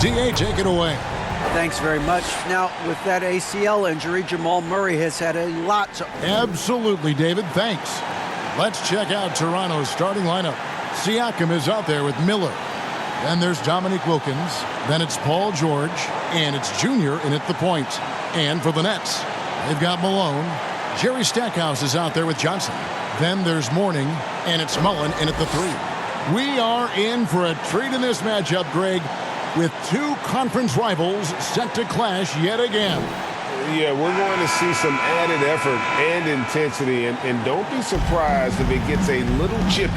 D.A., take it away. Thanks very much. Now, with that ACL injury, Jamal Murray has had a lot to... Absolutely, David. Thanks. Let's check out Toronto's starting lineup. Siakam is out there with Miller. Then there's Dominique Wilkins. Then it's Paul George. And it's Junior in at the point. And for the Nets, they've got Malone. Jerry Stackhouse is out there with Johnson. Then there's Mourning. And it's Mullen in at the 3. We are in for a treat in this matchup, Greg, with two conference rivals set to clash yet again. Yeah, we're going to see some added effort and intensity, and don't be surprised if it gets a little chippy.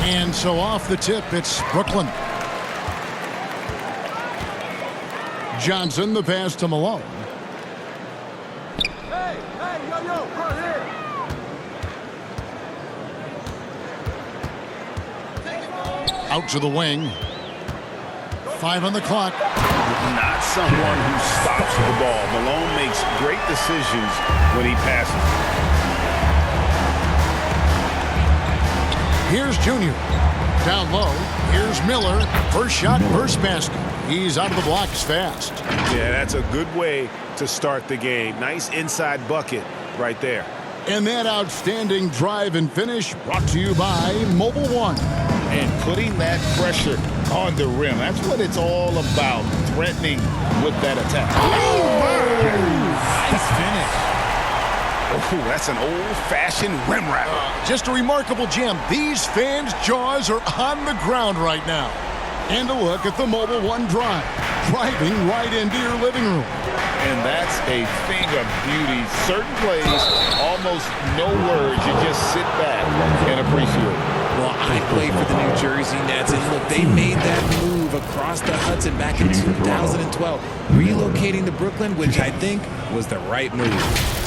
And so off the tip, it's Brooklyn. Johnson, the pass to Malone. Out to the wing. 5 on the clock. Not someone who stops the ball. Malone makes great decisions when he passes. Here's Junior. Down low. Here's Miller. First shot, first basket. He's out of the blocks fast. Yeah, that's a good way to start the game. Nice inside bucket right there. And that outstanding drive and finish brought to you by Mobile One. And putting that pressure on the rim. That's what it's all about, threatening with that attack. Nice finish. Oh, that's an old-fashioned rim rapper. Just a remarkable gem. These fans' jaws are on the ground right now. And a look at the Mobile One drive. Driving right into your living room. And that's a thing of beauty. Certain plays, almost no words. You just sit back and appreciate it. Well, I played for the New Jersey Nets, and look, they made that move across the Hudson back in 2012, relocating to Brooklyn, which I think was the right move.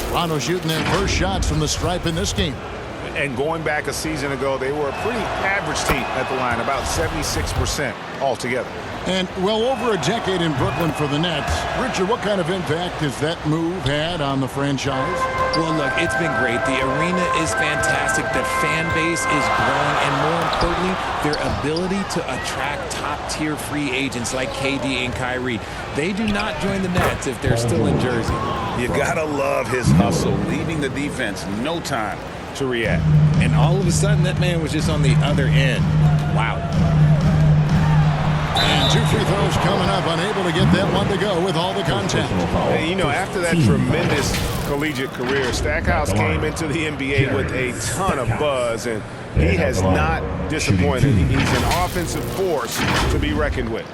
Toronto shooting their first shots from the stripe in this game. And going back a season ago, they were a pretty average team at the line, about 76% altogether. And well over a decade in Brooklyn for the Nets. Richard, what kind of impact has that move had on the franchise? Well, look, it's been great. The arena is fantastic. The fan base is growing. And more importantly, their ability to attract top-tier free agents like KD and Kyrie. They do not join the Nets if they're still in Jersey. You gotta love his hustle, leaving the defense no time to react. And all of a sudden, that man was just on the other end. Wow. And 2 free throws coming up, unable to get that one to go with all the contact. And, you know, after that tremendous collegiate career, Stackhouse came into the NBA with a ton of buzz, and he has not disappointed. He's an offensive force to be reckoned with.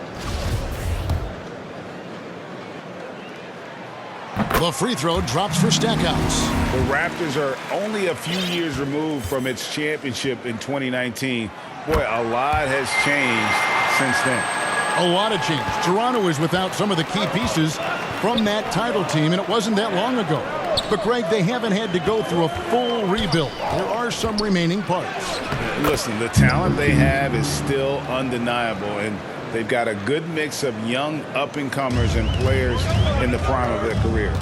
The free throw drops for Stackhouse. The Raptors are only a few years removed from its championship in 2019. Boy, a lot has changed since then. A lot of change. Toronto is without some of the key pieces from that title team, and it wasn't that long ago. But, Greg, they haven't had to go through a full rebuild. There are some remaining parts. Listen, the talent they have is still undeniable, and they've got a good mix of young up-and-comers and players in the prime of their career.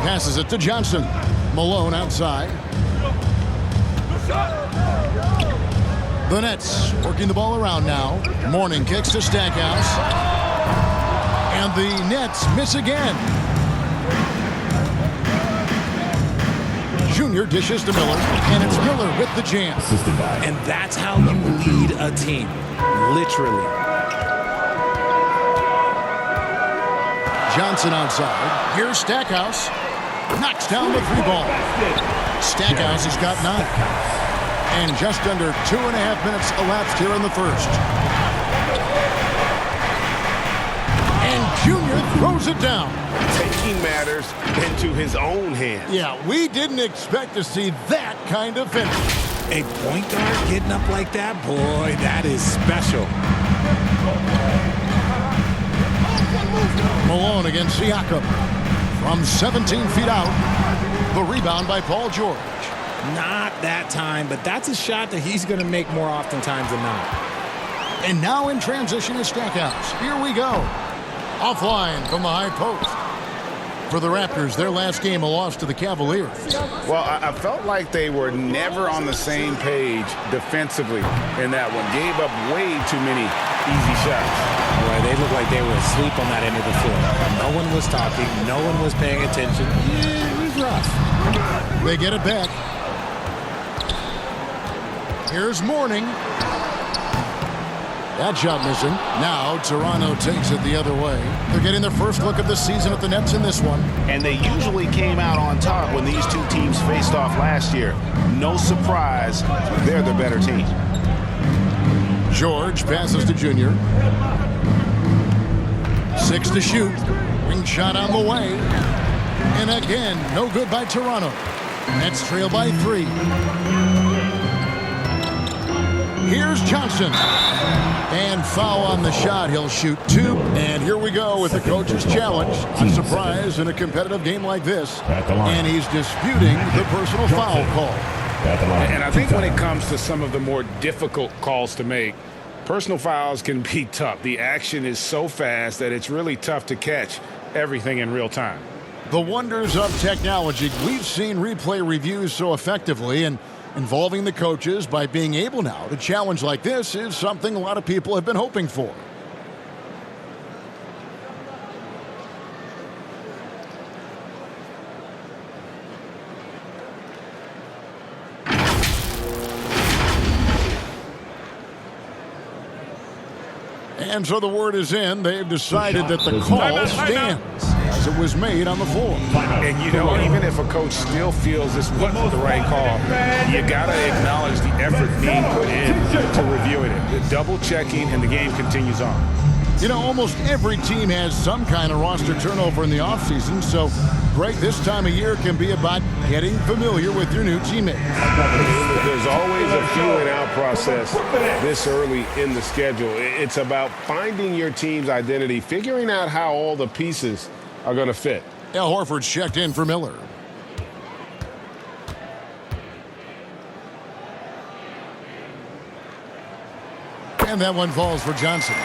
Passes it to Johnson. Malone outside. The Nets working the ball around now. Mourning kicks to Stackhouse. And the Nets miss again. Junior dishes to Miller, and it's Miller with the jam. And that's how you lead a team, literally. Johnson outside. Here's Stackhouse. Knocks down the 3 ball. Stackhouse has got 9. And just under 2.5 minutes elapsed here in the first. And Junior throws it down. Taking matters into his own hands. Yeah, we didn't expect to see that kind of finish. A point guard getting up like that, boy, that is special. Malone against Siakam. From 17 feet out. The rebound by Paul George. Not that time, but that's a shot that he's going to make more oftentimes than not. And now in transition is Stackhouse. Here we go. Offline from the high post. For the Raptors, their last game, a loss to the Cavaliers. Well, I felt like they were never on the same page defensively in that one. Gave up way too many easy shots. Boy, they looked like they were asleep on that end of the floor. No one was talking. No one was paying attention. Yeah, it was rough. They get it back. Here's Mourning. That shot missing. Now Toronto takes it the other way. They're getting their first look of the season at the Nets in this one. And they usually came out on top when these two teams faced off last year. No surprise, they're the better team. George passes to Junior. 6 to shoot. Ring shot on the way. And again, no good by Toronto. Nets trail by 3. Here's Johnson. And foul on the shot. He'll shoot 2. And here we go with the coach's challenge. A surprise in a competitive game like this. And he's disputing the personal foul call. And I think when it comes to some of the more difficult calls to make, personal fouls can be tough. The action is so fast that it's really tough to catch everything in real time. The wonders of technology. We've seen replay reviews so effectively, and involving the coaches by being able now to challenge like this is something a lot of people have been hoping for. And so the word is in. They've decided that the call stands as it was made on the floor. And, you know, even if a coach still feels this wasn't the right call, you got to acknowledge the effort being put in to reviewing it. The double checking, and the game continues on. You know, almost every team has some kind of roster turnover in the offseason, so, Greg, this time of year can be about getting familiar with your new teammates. There's always a feeling-out process this early in the schedule. It's about finding your team's identity, figuring out how all the pieces are going to fit. Al Horford's checked in for Miller. And that one falls for Johnson.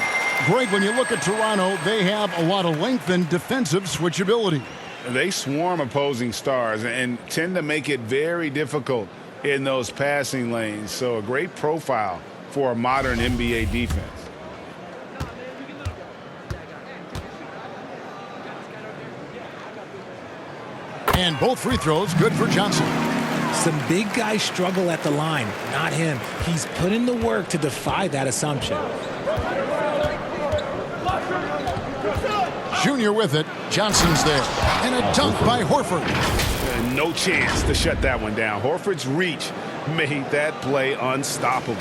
Greg, when you look at Toronto, they have a lot of length and defensive switchability. They swarm opposing stars and tend to make it very difficult in those passing lanes. So a great profile for a modern NBA defense. And both free throws good for Johnson. Some big guys struggle at the line. Not him. He's put in the work to defy that assumption. Junior with it. Johnson's there. And a dunk by Horford. No chance to shut that one down. Horford's reach made that play unstoppable.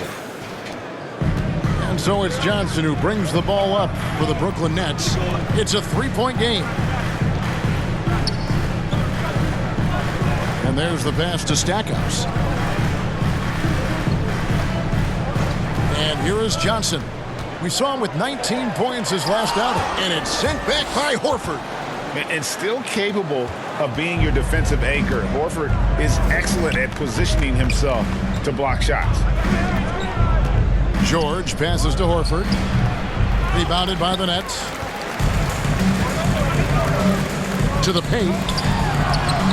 And so it's Johnson who brings the ball up for the Brooklyn Nets. It's a three-point game. And there's the pass to Stackhouse. And here is Johnson. We saw him with 19 points his last outing, and it's sent back by Horford. And still capable of being your defensive anchor. Horford is excellent at positioning himself to block shots. George passes to Horford. Rebounded by the Nets. To the paint.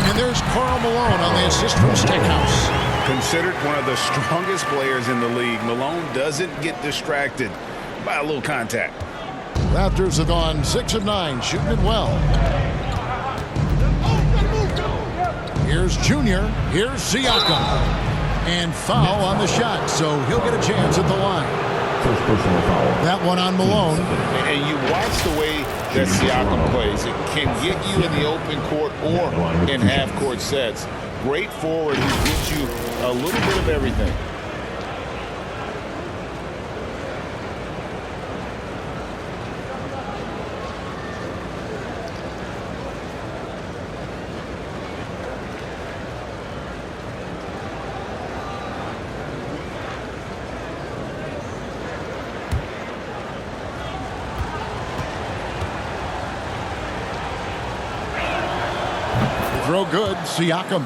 And there's Karl Malone on the assist from Stackhouse. Considered one of the strongest players in the league, Malone doesn't get distracted by a little contact. Raptors have gone 6 of 9, shooting it well. Here's Junior. Here's Siakam. And foul on the shot, so he'll get a chance at the line. First personal foul. That one on Malone. And you watch the way that Siakam plays. It can get you in the open court or in half-court sets. Great forward who gives you a little bit of everything. Throw good, Siakam.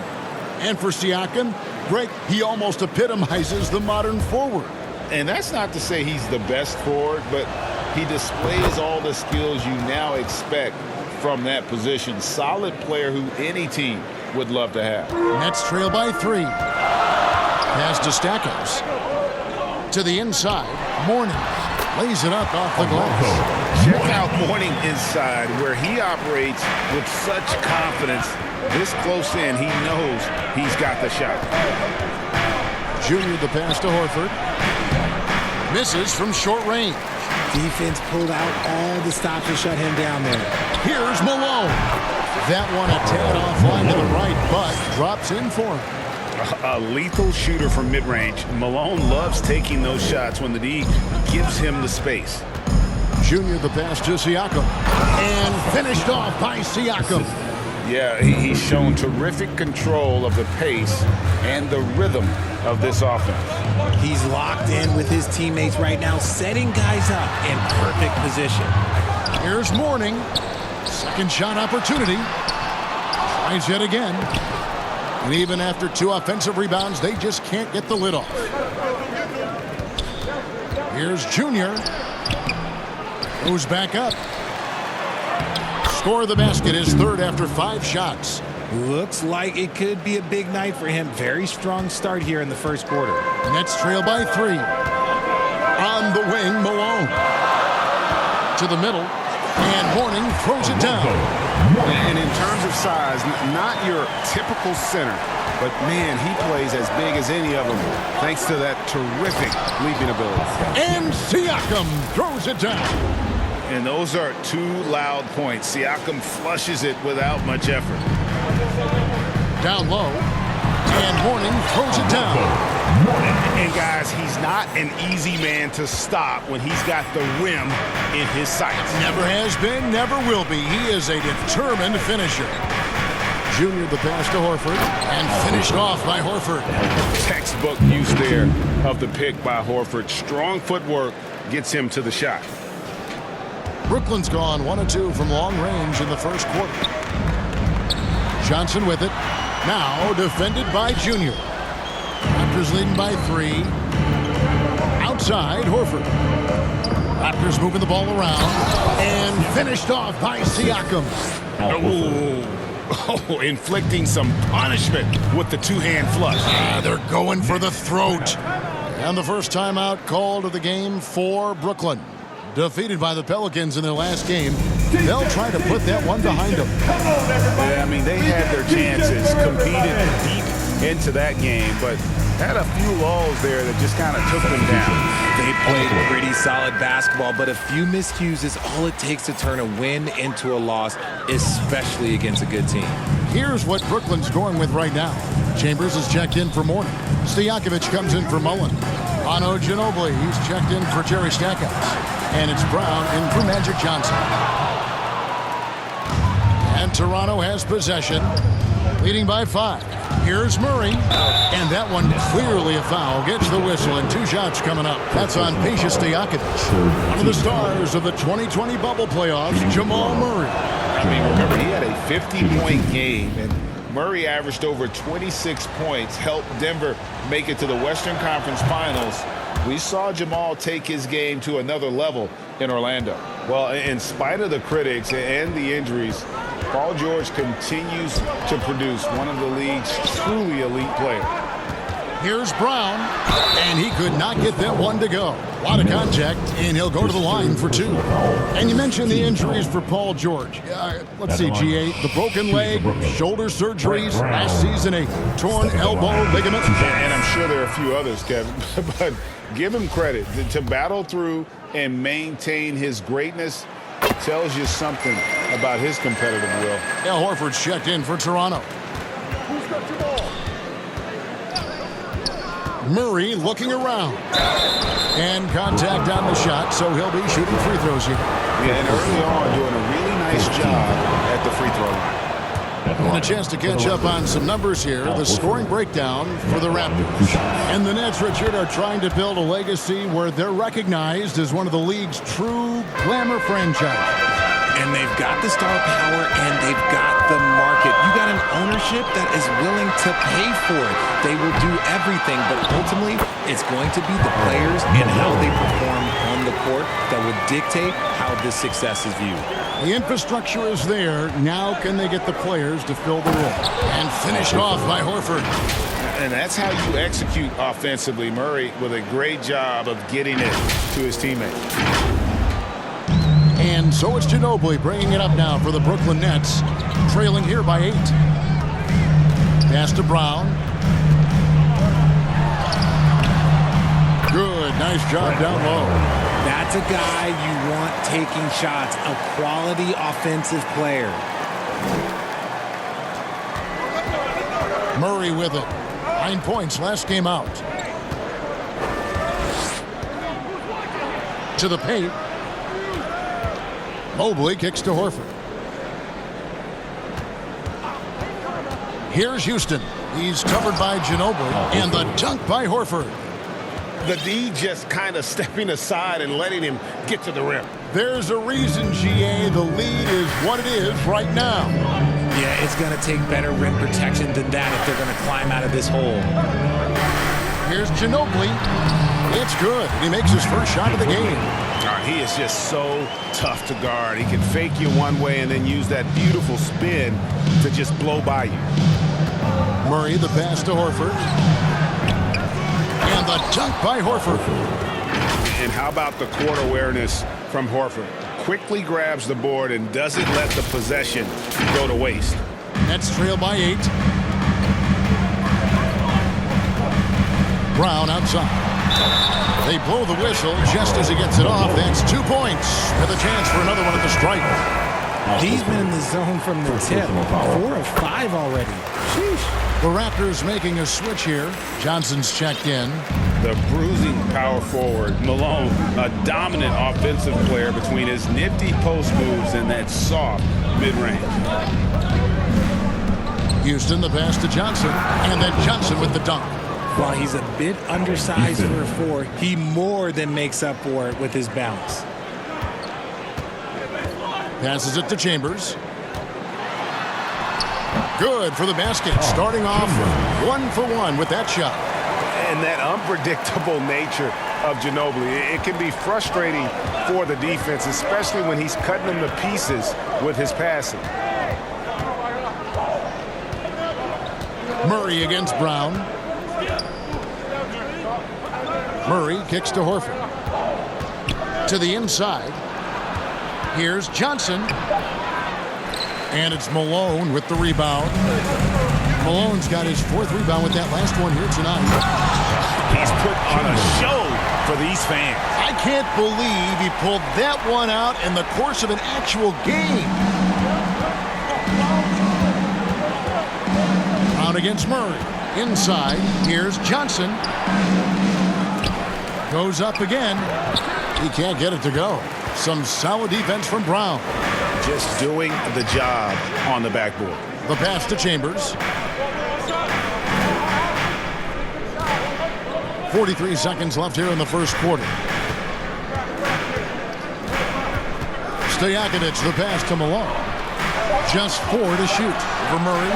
And for Siakam, Greg, he almost epitomizes the modern forward. And that's not to say he's the best forward, but he displays all the skills you now expect from that position. Solid player who any team would love to have. Nets trail by 3. Pass to Stackhouse. To the inside. Mourning lays it up off the glass. Check out Mourning inside, where he operates with such confidence. This close in, he knows he's got the shot. Junior the pass to Horford. Misses from short range. Defense pulled out all the stops to shut him down there. Here's Malone. That one a tad offline to the right, but drops in for him. A lethal shooter from mid-range. Malone loves taking those shots when the D gives him the space. Junior the pass to Siakam. And finished off by Siakam. Yeah, he's shown terrific control of the pace and the rhythm of this offense. He's locked in with his teammates right now, setting guys up in perfect position. Here's Mourning. Second shot opportunity. Tries yet again. And even after 2 offensive rebounds, they just can't get the lid off. Here's Junior. Goes back up. Score of the basket is 3rd after 5 shots. Looks like it could be a big night for him. Very strong start here in the first quarter. Nets trail by 3. On the wing, Malone. To the middle. And Mourning throws it down. And in terms of size, not your typical center, but man, he plays as big as any of them, thanks to that terrific leaping ability. And Siakam throws it down. And those are 2 loud points. Siakam flushes it without much effort. Down low. And Mourning throws it down. And guys, he's not an easy man to stop when he's got the rim in his sights. Never has been, never will be. He is a determined finisher. Junior the pass to Horford. And finished off by Horford. Textbook use there of the pick by Horford. Strong footwork gets him to the shot. Brooklyn's gone 1 of 2 from long range in the first quarter. Johnson with it. Now defended by Junior. Raptors leading by 3. Outside, Horford. Raptors moving the ball around. And finished off by Siakam. Oh, inflicting some punishment with the 2-hand flush. They're going for the throat. And the first timeout called of the game for Brooklyn. Defeated by the Pelicans in their last game, they'll try to put that one behind them. Yeah, I mean, they had their chances, competed deep into that game, but had a few lulls there that just kind of took them down. They played pretty solid basketball, but a few miscues is all it takes to turn a win into a loss, especially against a good team. Here's what Brooklyn's going with right now. Chambers is checked in for Mourning. Stojakovic comes in for Mullen. Ano Ginobili, he's checked in for Jerry Stackhouse. And it's Brown in for Magic Johnson. And Toronto has possession, leading by 5. Here's Murray. And that one clearly a foul. Gets the whistle, and 2 shots coming up. That's on Peja Stojakovic. One of the stars of the 2020 bubble playoffs, Jamal Murray. I mean, remember, he had a 50-point game, and Murray averaged over 26 points, helped Denver make it to the Western Conference Finals. We saw Jamal take his game to another level in Orlando. Well, in spite of the critics and the injuries, Paul George continues to produce one of the league's truly elite players. Here's Brown, and he could not get that one to go. A lot of contact, and he'll go to the line for 2. And you mentioned the injuries for Paul George. Let's see, G8, the broken leg, shoulder surgeries, last season a torn elbow ligament. And I'm sure there are a few others, Kevin, but give him credit. To battle through and maintain his greatness tells you something about his competitive will. Al Horford's checked in for Toronto. Murray looking around. And contact on the shot, so he'll be shooting free throws here. Yeah, and early on doing a really nice job at the free throw line. And a chance to catch up on some numbers here. The scoring breakdown for the Raptors. And the Nets, Richard, are trying to build a legacy where they're recognized as one of the league's true glamour franchises. And they've got the star power, and they've got the market. You got got an ownership that is willing to pay for it. They will do everything, but ultimately, it's going to be the players and how they perform on the court that will dictate how this success is viewed. The infrastructure is there. Now can they get the players to fill the role? And finished off by Horford. And that's how you execute offensively. Murray with a great job of getting it to his teammate. And so it's Ginobili bringing it up now for the Brooklyn Nets, trailing here by 8. Pass to Brown. Good, nice job down low. That's a guy you want taking shots, a quality offensive player. Murray with it. 9 points last game out. To the paint. Mobley kicks to Horford. Here's Houston. He's covered by Ginobili. And the dunk by Horford. The D just kind of stepping aside and letting him get to the rim. There's a reason, GA. The lead is what it is right now. Yeah, it's going to take better rim protection than that if they're going to climb out of this hole. Here's Ginobili. It's good. He makes his first shot of the game. He is just so tough to guard. He can fake you one way and then use that beautiful spin to just blow by you. Murray, the pass to Horford. And the dunk by Horford. And how about the court awareness from Horford? Quickly grabs the board and doesn't let the possession go to waste. Nets trail by 8. Brown outside. They blow the whistle just as he gets it off. That's 2 points with a chance for another one at the stripe. He's been in the zone from the tip. 4 of 5 already. Sheesh. The Raptors making a switch here. Johnson's checked in. The bruising power forward, Malone, a dominant offensive player between his nifty post moves and that soft mid-range. Houston, the pass to Johnson. And then Johnson with the dunk. While he's a bit undersized for a 4, he more than makes up for it with his bounce. Passes it to Chambers. Good for the basket. Starting off 1 for 1 with that shot. And that unpredictable nature of Ginobili, it can be frustrating for the defense, especially when he's cutting them to pieces with his passing. Murray against Brown. Murray kicks to Horford. To the inside. Here's Johnson. And it's Malone with the rebound. Malone's got his 4th rebound with that last one here tonight. He's put on a show for these fans. I can't believe he pulled that one out in the course of an actual game. Brown against Murray. Inside. Here's Johnson. Goes up again. He can't get it to go. Some solid defense from Brown. Just doing the job on the backboard. The pass to Chambers. 43 seconds left here in the first quarter. Stojakovic, the pass to Malone. Just 4 to shoot for Murray.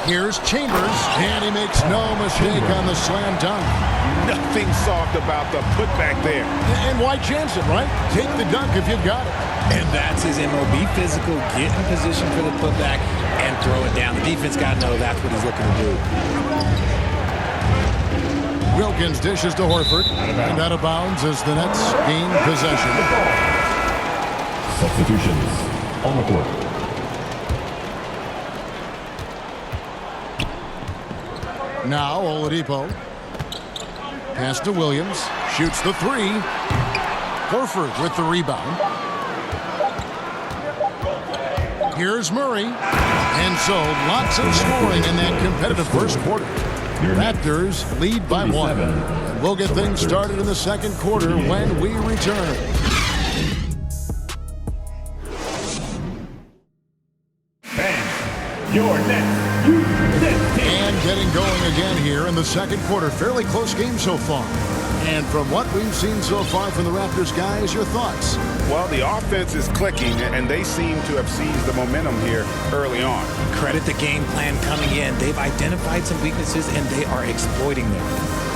Here's Chambers, and he makes no mistake on the slam dunk. Nothing soft about the putback there. And why chance it, right? Take the dunk if you've got it. And that's his MO. Be physical, get in position for the putback, and throw it down. The defense got to know that's what he's looking to do. Wilkins dishes to Horford. And out of bounds as the Nets gain possession. Substitutions on the court. Now Oladipo. Pass to Williams. Shoots the 3. Horford with the rebound. Here's Murray. And so lots of scoring in that competitive first quarter. Raptors lead by 1. We'll get things started in the second quarter when we return. And your next And getting going again here in the second quarter. Fairly close game so far. And from what we've seen so far from the Raptors, guys, your thoughts? Well, the offense is clicking, and they seem to have seized the momentum here early on. Credit the game plan coming in. They've identified some weaknesses, and they are exploiting them.